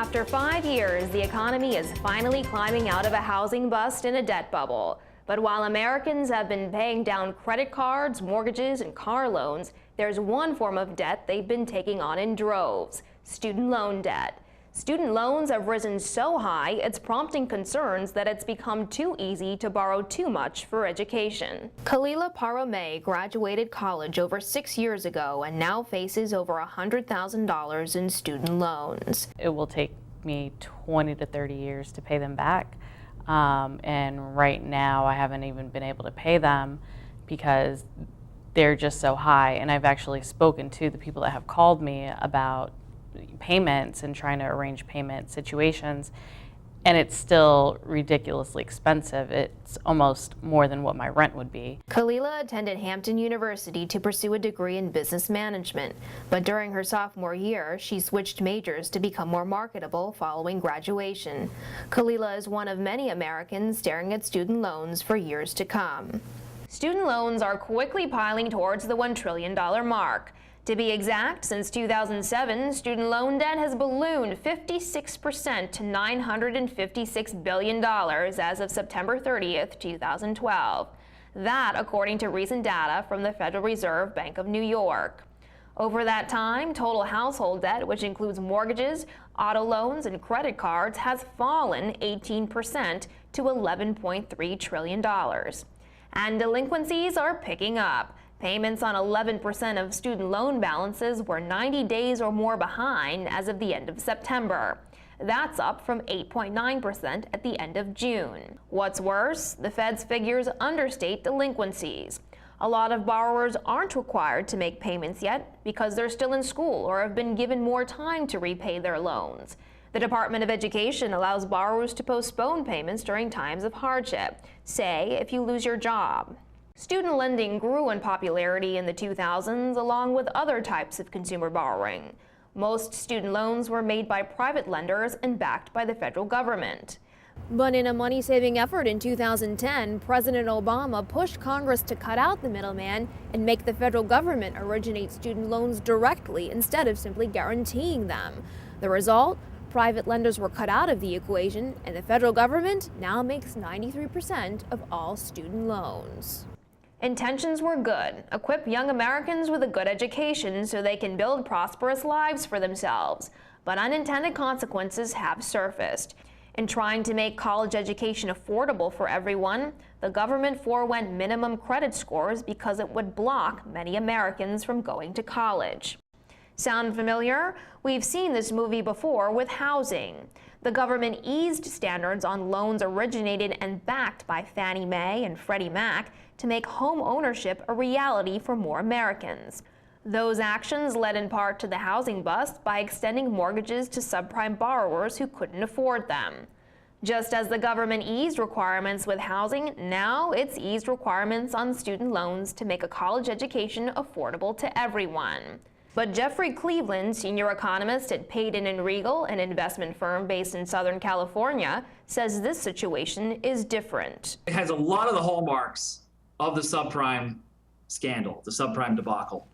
After 5 years, the economy is finally climbing out of a housing bust and a debt bubble. But while Americans have been paying down credit cards, mortgages, and car loans, there's one form of debt they've been taking on in droves: student loan debt. Student loans have risen so high, it's prompting concerns that it's become too easy to borrow too much for education. Khalila Parome graduated college over 6 years ago and now faces over $100,000 in student loans. It will take me 20 to 30 years to pay them back. And right now I haven't even been able to pay them because they're just so high. And I've actually spoken to the people that have called me about payments and trying to arrange payment situations, and it's still ridiculously expensive. It's almost more than what my rent would be. Khalila attended Hampton University to pursue a degree in business management, but during her sophomore year, she switched majors to become more marketable following graduation. Khalila is one of many Americans staring at student loans for years to come. Student loans are quickly piling towards the $1 trillion mark. To be exact, since 2007, student loan debt has ballooned 56% to $956 billion as of September 30th, 2012. That, according to recent data from the Federal Reserve Bank of New York. Over that time, total household debt, which includes mortgages, auto loans, and credit cards, has fallen 18% to $11.3 trillion. And delinquencies are picking up. Payments on 11% of student loan balances were 90 days or more behind as of the end of September. That's up from 8.9% at the end of June. What's worse, the Fed's figures understate delinquencies. A lot of borrowers aren't required to make payments yet because they're still in school or have been given more time to repay their loans. The Department of Education allows borrowers to postpone payments during times of hardship, say if you lose your job. Student lending grew in popularity in the 2000s along with other types of consumer borrowing. Most student loans were made by private lenders and backed by the federal government. But in a money-saving effort in 2010, President Obama pushed Congress to cut out the middleman and make the federal government originate student loans directly instead of simply guaranteeing them. The result? Private lenders were cut out of the equation, and the federal government now makes 93% of all student loans. Intentions were good: equip young Americans with a good education so they can build prosperous lives for themselves. But unintended consequences have surfaced. In trying to make college education affordable for everyone, the government forewent minimum credit scores because it would block many Americans from going to college. Sound familiar? We've seen this movie before with housing. The government eased standards on loans originated and backed by Fannie Mae and Freddie Mac to make home ownership a reality for more Americans. Those actions led in part to the housing bust by extending mortgages to subprime borrowers who couldn't afford them. Just as the government eased requirements with housing, now it's eased requirements on student loans to make a college education affordable to everyone. But Jeffrey Cleveland, senior economist at Payden & Regal, an investment firm based in Southern California, says this situation is different. It has a lot of the hallmarks of the subprime scandal, the subprime debacle.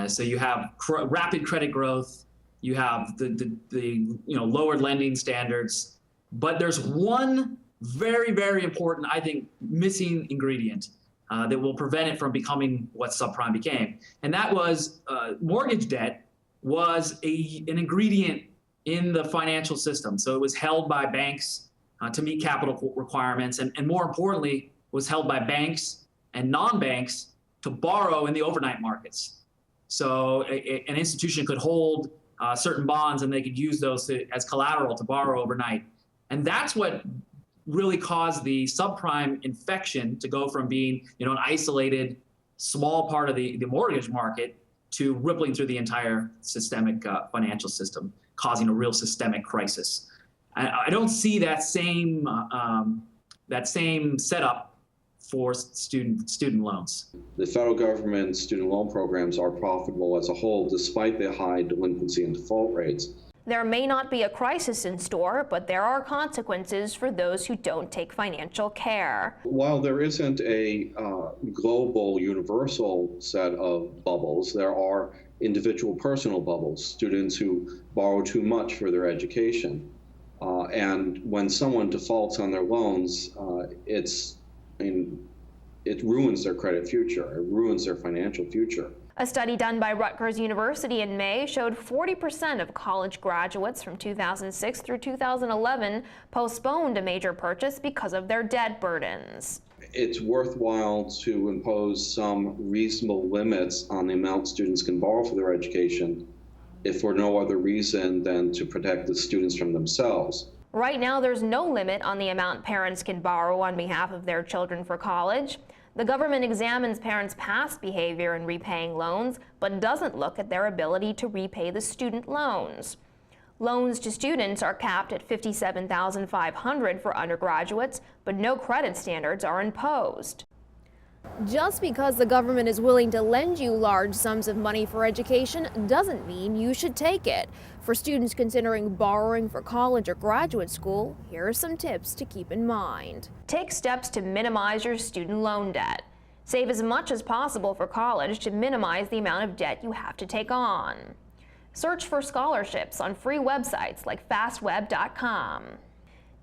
So you have rapid credit growth, you have the lowered lending standards, but there's one very, very important, I think, missing ingredient that will prevent it from becoming what subprime became. And that was mortgage debt was an ingredient in the financial system. So it was held by banks to meet capital requirements, and more importantly, was held by banks and non-banks to borrow in the overnight markets. So an institution could hold certain bonds and they could use those as collateral to borrow overnight. And that's what really caused the subprime infection to go from being an isolated small part of the mortgage market to rippling through the entire systemic financial system, causing a real systemic crisis. I don't see that same setup for student loans. The federal government's student loan programs are profitable as a whole, despite the high delinquency and default rates. There may not be a crisis in store, but there are consequences for those who don't take financial care. While there isn't a global, universal set of bubbles, there are individual personal bubbles, students who borrow too much for their education. And when someone defaults on their loans, it ruins their credit future, it ruins their financial future. A study done by Rutgers University in May showed 40% of college graduates from 2006 through 2011 postponed a major purchase because of their debt burdens. It's worthwhile to impose some reasonable limits on the amount students can borrow for their education, if for no other reason than to protect the students from themselves. Right now, there's no limit on the amount parents can borrow on behalf of their children for college. The government examines parents' past behavior in repaying loans, but doesn't look at their ability to repay the student loans. Loans to students are capped at $57,500 for undergraduates, but no credit standards are imposed. Just because the government is willing to lend you large sums of money for education doesn't mean you should take it. For students considering borrowing for college or graduate school, here are some tips to keep in mind. Take steps to minimize your student loan debt. Save as much as possible for college to minimize the amount of debt you have to take on. Search for scholarships on free websites like fastweb.com.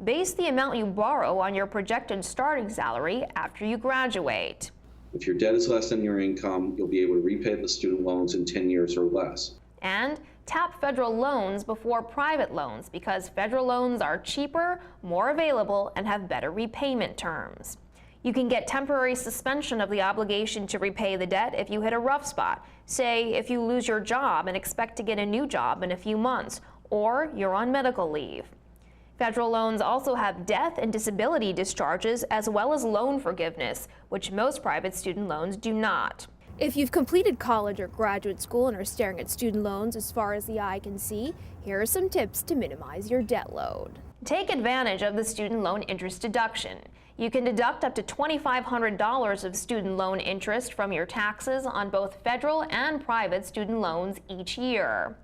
Base the amount you borrow on your projected starting salary after you graduate. If your debt is less than your income, you'll be able to repay the student loans in 10 years or less. And tap federal loans before private loans because federal loans are cheaper, more available, and have better repayment terms. You can get temporary suspension of the obligation to repay the debt if you hit a rough spot. Say, if you lose your job and expect to get a new job in a few months, or you're on medical leave. Federal loans also have death and disability discharges as well as loan forgiveness, which most private student loans do not. If you've completed college or graduate school and are staring at student loans as far as the eye can see, here are some tips to minimize your debt load. Take advantage of the student loan interest deduction. You can deduct up to $2,500 of student loan interest from your taxes on both federal and private student loans each year.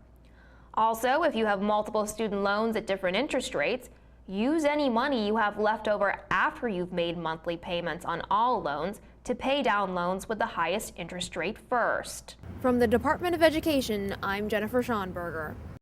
Also, if you have multiple student loans at different interest rates, use any money you have left over after you've made monthly payments on all loans to pay down loans with the highest interest rate first. From the Department of Education, I'm Jennifer Schonberger.